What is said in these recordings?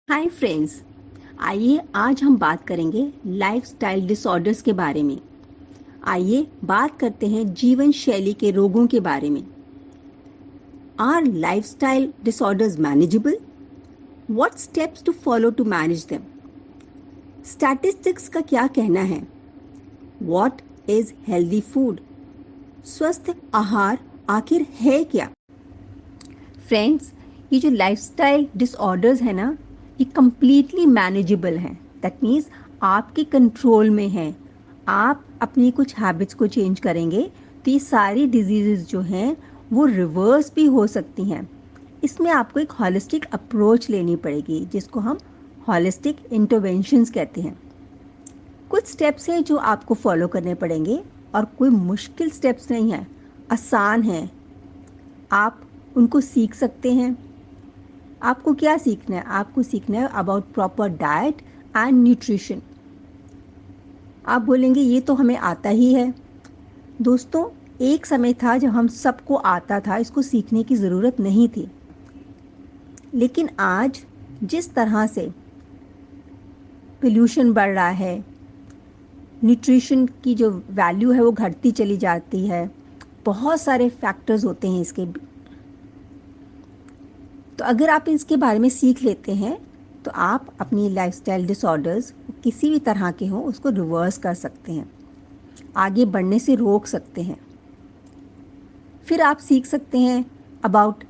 Hi friends. आइए आज हम बात करेंगे लाइफस्टाइल डिसऑर्डर्स के बारे में। आइए बात करते हैं जीवन शैली के रोगों के बारे में। Are lifestyle disorders manageable? What steps to follow to manage them? Statistics का क्या कहना है? What is healthy food? स्वस्थ आहार आखिर है क्या? फ्रेंड्स, ये जो लाइफस्टाइल डिसऑर्डर्स है ना, ये कम्प्लीटली मैनेजेबल हैं। दैट मीन्स आपके कंट्रोल में है। आप अपनी कुछ हैबिट्स को चेंज करेंगे तो ये सारी डिजीजेस जो हैं वो रिवर्स भी हो सकती हैं। इसमें आपको एक हॉलिस्टिक अप्रोच लेनी पड़ेगी जिसको हम हॉलिस्टिक इंटरवेंशंस कहते हैं। कुछ स्टेप्स हैं जो आपको फॉलो करने पड़ेंगे और कोई मुश्किल स्टेप्स नहीं है, आसान हैं। आप उनको सीख सकते हैं। आपको क्या सीखना है? आपको सीखना है about proper diet and nutrition. आप बोलेंगे ये तो हमें आता ही है। दोस्तों, एक समय था जब हम सबको आता था, इसको सीखने की ज़रूरत नहीं थी। लेकिन आज जिस तरह से पोल्यूशन बढ़ रहा है, न्यूट्रिशन की जो वैल्यू है वो घटती चली जाती है, बहुत सारे फैक्टर्स होते हैं इसके। तो अगर आप इसके बारे में सीख लेते हैं तो आप अपनी लाइफस्टाइल डिसऑर्डर्स किसी भी तरह के हों उसको रिवर्स कर सकते हैं, आगे बढ़ने से रोक सकते हैं। फिर आप सीख सकते हैं about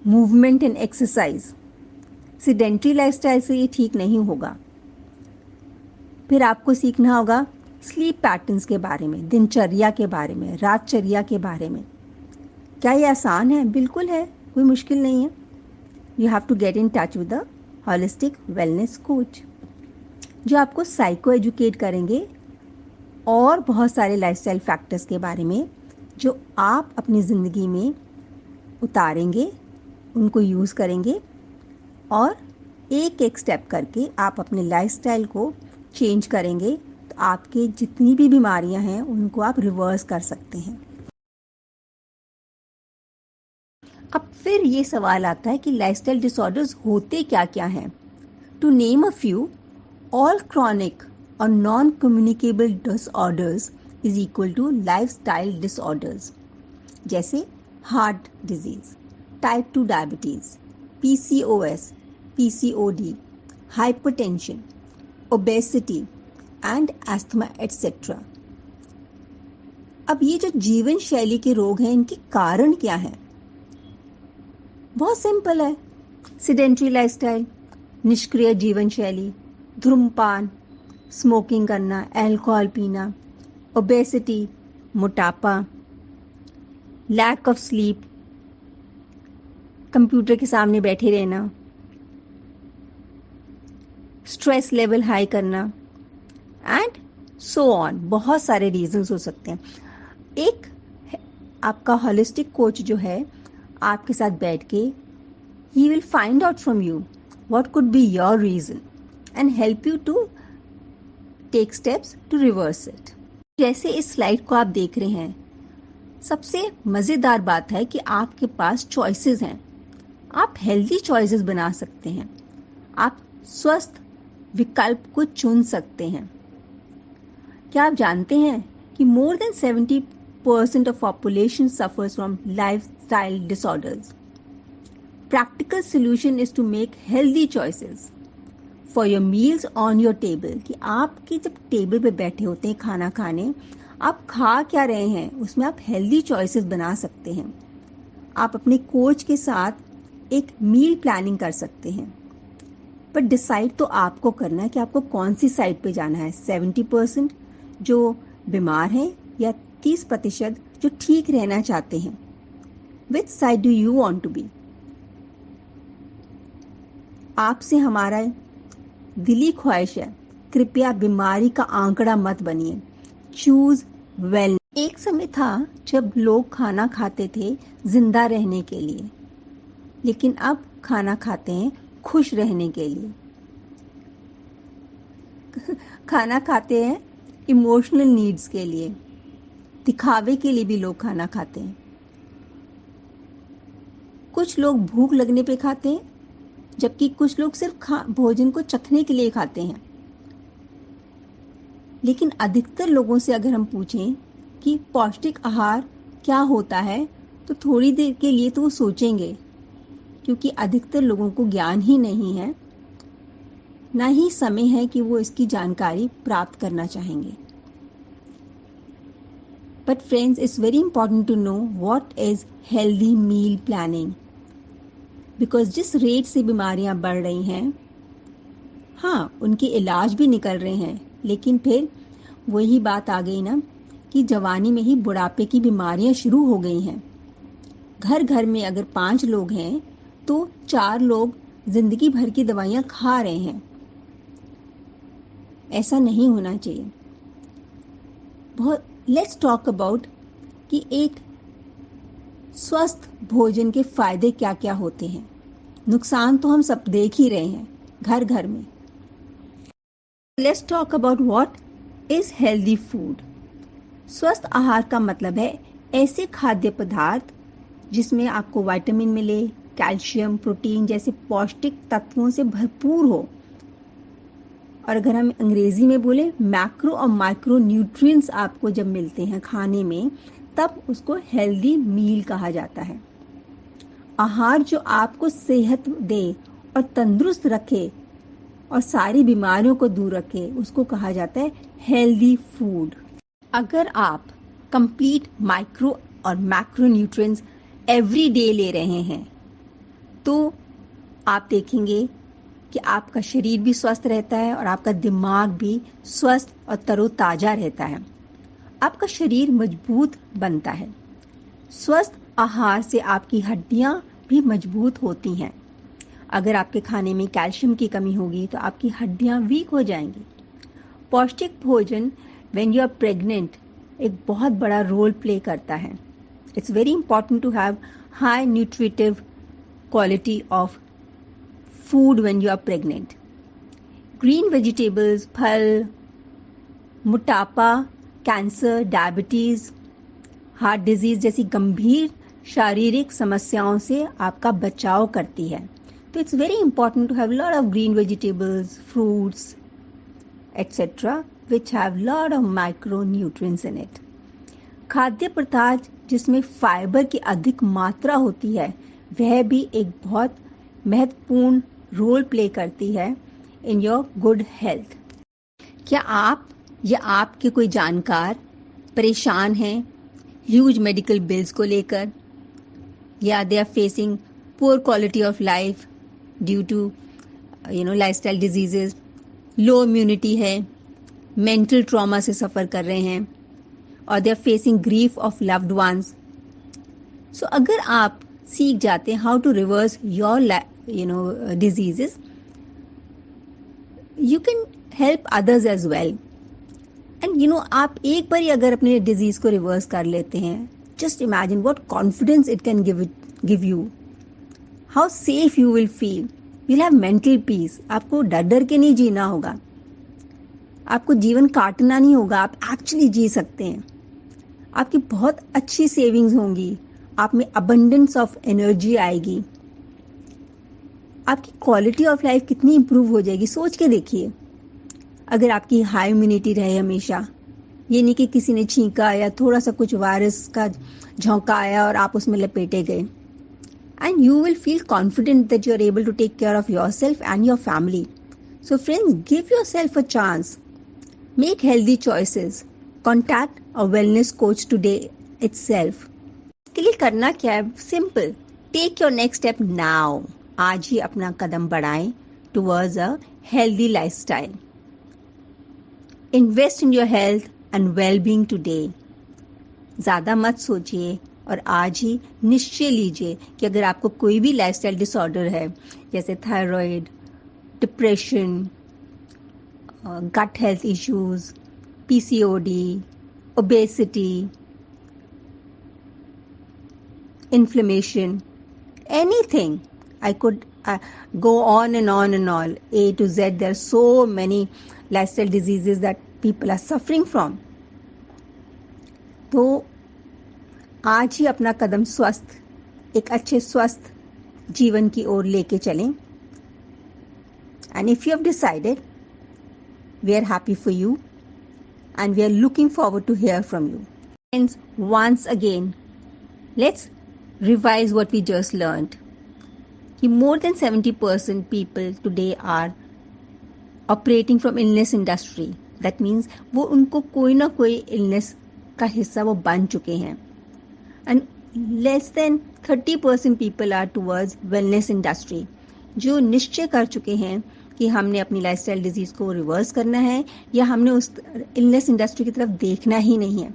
movement and exercise. Sedentary lifestyle से ये ठीक नहीं होगा। फिर आपको सीखना होगा स्लीप पैटर्न्स के बारे में, दिनचर्या के बारे में, रातचर्या के बारे में। क्या ये आसान है? बिल्कुल है, कोई मुश्किल नहीं है। You have to get in touch with the holistic wellness coach जो आपको साइको एजुकेट करेंगे और बहुत सारे लाइफस्टाइल फैक्टर्स के बारे में जो आप अपनी ज़िंदगी में उतारेंगे, उनको यूज़ करेंगे और एक एक स्टेप करके आप अपने लाइफस्टाइल को चेंज करेंगे तो आपके जितनी भी बीमारियां हैं उनको आप रिवर्स कर सकते हैं। अब फिर ये सवाल आता है कि लाइफस्टाइल डिसऑर्डर्स होते क्या क्या हैं। To name a few, all chronic or non-communicable disorders is equal to lifestyle disorders जैसे heart disease, type 2 diabetes, PCOS, PCOD, hypertension, obesity and asthma etcetera. अब ये जो जीवन शैली के रोग हैं इनके कारण क्या हैं? बहुत सिंपल है। सिडेंट्री लाइफस्टाइल, निष्क्रिय जीवन शैली, धूम्रपान, स्मोकिंग करना, अल्कोहल पीना, ओबेसिटी, मोटापा, लैक ऑफ स्लीप, कंप्यूटर के सामने बैठे रहना, स्ट्रेस लेवल हाई करना एंड सो ऑन। बहुत सारे रीजंस हो सकते हैं। एक आपका होलिस्टिक कोच जो है आपके साथ बैठ के ही will find out from you what could be your reason and help you to take steps to reverse it. जैसे इस स्लाइड को आप देख रहे हैं, सबसे मज़ेदार बात है कि आपके पास चॉइसेस हैं। आप हेल्दी चॉइसेस बना सकते हैं। आप स्वस्थ विकल्प को चुन सकते हैं। क्या आप जानते हैं कि more than 70% of population suffers from lifestyle disorders? Practical solution is to make healthy choices for your meals on your table. कि आपके जब टेबल पे बैठे होते हैं खाना खाने, आप खा क्या रहे हैं उसमें आप हेल्दी चॉइसेस बना सकते हैं। आप अपने कोच के साथ एक मील प्लानिंग कर सकते हैं। पर डिसाइड तो आपको करना है कि आपको कौन सी साइड पे जाना है। 70% जो बीमार हैं या 30% जो ठीक रहना चाहते हैं। Which side do you want to be? आपसे हमारा दिली ख्वाहिश है, कृपया बीमारी का आंकड़ा मत बनिए। Choose well. एक समय था जब लोग खाना खाते थे जिंदा रहने के लिए, लेकिन अब खाना खाते हैं खुश रहने के लिए। खाना खाते हैं इमोशनल नीड्स के लिए, दिखावे के लिए भी लोग खाना खाते हैं। कुछ लोग भूख लगने पे खाते हैं, जबकि कुछ लोग सिर्फ भोजन को चखने के लिए खाते हैं। लेकिन अधिकतर लोगों से अगर हम पूछें कि पौष्टिक आहार क्या होता है, तो थोड़ी देर के लिए तो वो सोचेंगे, क्योंकि अधिकतर लोगों को ज्ञान ही नहीं है, ना ही समय है कि वो इसकी जानकारी प्राप्त करना चाहेंगे। But friends, it's very important to know what is healthy meal planning. Because जिस रेट से बीमारियां बढ़ रही हैं, हाँ, उनके इलाज भी निकल रहे हैं, लेकिन फिर वही बात आ गई ना कि जवानी में ही बुढ़ापे की बीमारियां शुरू हो गई हैं। घर घर में अगर 5 लोग हैं तो 4 लोग जिंदगी भर की दवाइयां खा रहे हैं। ऐसा नहीं होना चाहिए। लेट्स टॉक अबाउट कि एक स्वस्थ भोजन के फायदे क्या क्या होते हैं। नुकसान तो हम सब देख ही रहे हैं घर घर में। Let's talk about what is healthy food. स्वस्थ आहार का मतलब है ऐसे खाद्य पदार्थ जिसमें आपको विटामिन मिले, कैल्शियम, प्रोटीन जैसे पौष्टिक तत्वों से भरपूर हो। और अगर हम अंग्रेजी में बोले, मैक्रो और माइक्रो न्यूट्रिएंट्स आपको जब मिलते हैं खाने में, तब उसको हेल्दी मील कहा जाता है। आहार जो आपको सेहत दे और तंदुरुस्त रखे और सारी बीमारियों को दूर रखे, उसको कहा जाता है हेल्दी फूड। अगर आप कंप्लीट माइक्रो और मैक्रो न्यूट्रिएंट्स एवरी डे ले रहे हैं, तो आप देखेंगे कि आपका शरीर भी स्वस्थ रहता है और आपका दिमाग भी स्वस्थ और तरोताजा रहता है। आपका शरीर मजबूत बनता है। स्वस्थ आहार से आपकी हड्डियां भी मजबूत होती हैं। अगर आपके खाने में कैल्शियम की कमी होगी तो आपकी हड्डियां वीक हो जाएंगी। पौष्टिक भोजन व्हेन यू आर प्रेग्नेंट एक बहुत बड़ा रोल प्ले करता है। It's very important to have high nutritive quality of food when you are pregnant. Green vegetables, फल, मोटापा, कैंसर, डायबिटीज, हार्ट डिजीज जैसी गंभीर शारीरिक समस्याओं से आपका बचाव करती है। तो it's very important to have lot of green vegetables, fruits etcetera which have lot of micro nutrients in it. खाद्य पदार्थ जिसमें फाइबर की अधिक मात्रा होती है, वह भी एक बहुत महत्वपूर्ण रोल प्ले करती है इन योर गुड हेल्थ। क्या आप या आपके कोई जानकार परेशान हैं ह्यूज मेडिकल बिल्स को लेकर, या they are facing poor quality of life due to lifestyle diseases, low immunity है, मेंटल ट्रॉमा से सफ़र कर रहे हैं, और they are facing grief of loved ones. So अगर आप सीख जाते हैं how to reverse your diseases, you can help others as well. And आप एक बार ही अगर अपने डिजीज को रिवर्स कर लेते हैं, just imagine what confidence it can give you, how safe you will feel, you'll have mental peace. आपको डर डर के नहीं जीना होगा, आपको जीवन काटना नहीं होगा, आप एक्चुअली जी सकते हैं। आपकी बहुत अच्छी सेविंग्स होंगी, आप में अबंडेंस ऑफ एनर्जी आएगी, आपकी क्वालिटी ऑफ लाइफ कितनी इंप्रूव हो जाएगी, सोच के देखिए। अगर आपकी हाई इम्यूनिटी रहे हमेशा, ये नहीं कि किसी ने छींका या थोड़ा सा कुछ वायरस का झोंका आया और आप उसमें लपेटे गए, and you will feel confident that you are able to take care of yourself and your family. So friends, give yourself a chance, make healthy choices, contact a wellness coach today itself. इसके लिए करना क्या है? Simple, take your next step now. आज ही अपना कदम बढ़ाएं towards a healthy lifestyle. Invest in your health and wellbeing today. ज़्यादा मत सोचिए और आज ही निश्चय लीजिए कि अगर आपको कोई भी लाइफस्टाइल डिसऑर्डर है, जैसे thyroid, depression, gut health issues, PCOD, obesity, inflammation, anything. I could go on and on and on, A to Z. There are so many lifestyle diseases that people are suffering from. तो आज ही अपना कदम एक अच्छे स्वस्थ जीवन की ओर लेके चलें। And if you have decided, we are happy for you and we are looking forward to hear from you. Friends, once again, let's revise what we just learned. More than 70% people today are operating from illness industry. That means वो उनको कोई ना कोई illness का हिस्सा वो बन चुके हैं. And less than 30% people are towards wellness industry, जो निश्चय कर चुके हैं कि हमने अपनी लाइफस्टाइल डिजीज को रिवर्स करना है या हमने उस इलनेस इंडस्ट्री की तरफ देखना ही नहीं है.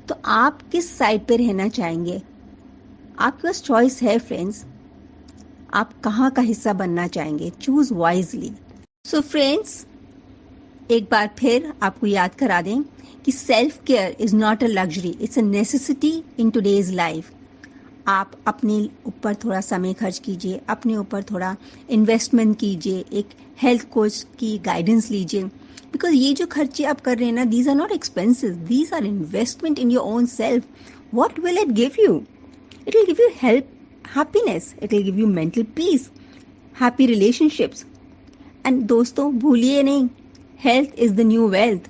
तो आप किस साइड पे रहना चाहेंगे? आपके पास चॉइस है फ्रेंड्स. आप कहाँ का हिस्सा बनना चाहेंगे? Choose wisely. सो फ्रेंड्स, एक बार फिर आपको याद करा दें कि self care is not a luxury, it's a necessity in today's life. आप अपने ऊपर थोड़ा समय खर्च कीजिए, अपने ऊपर थोड़ा इन्वेस्टमेंट कीजिए, एक हेल्थ कोच की गाइडेंस लीजिए. बिकॉज ये जो खर्चे आप कर रहे हैं ना, these are not expensive, these are investment in your own self. What will it give you? It will give you help, happiness, it will give you mental peace, happy relationships. And दोस्तों, भूलिए नहीं, health is the new wealth.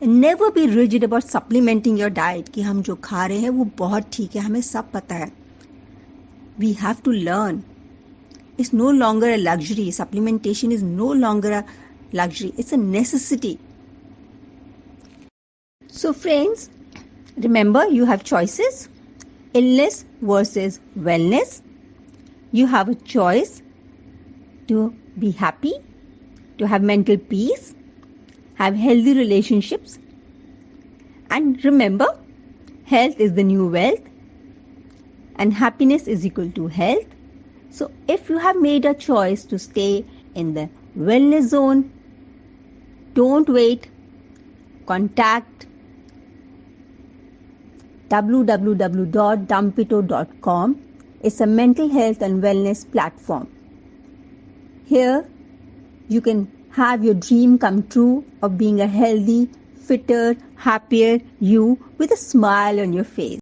Never be rigid about supplementing your diet कि हम जो खा रहे हैं वो बहुत ठीक है, हमें सब पता है. We have to learn. It's no longer a luxury. Supplementation is no longer a luxury, it's a necessity. So friends, remember, you have choices. Illness versus wellness. You have a choice to be happy, to have mental peace, have healthy relationships. And remember, health is the new wealth and happiness is equal to health. So if you have made a choice to stay in the wellness zone, don't wait. Contact www.dumpito.com. It's a mental health and wellness platform. Here you can have your dream come true of being a healthy, fitter, happier you with a smile on your face.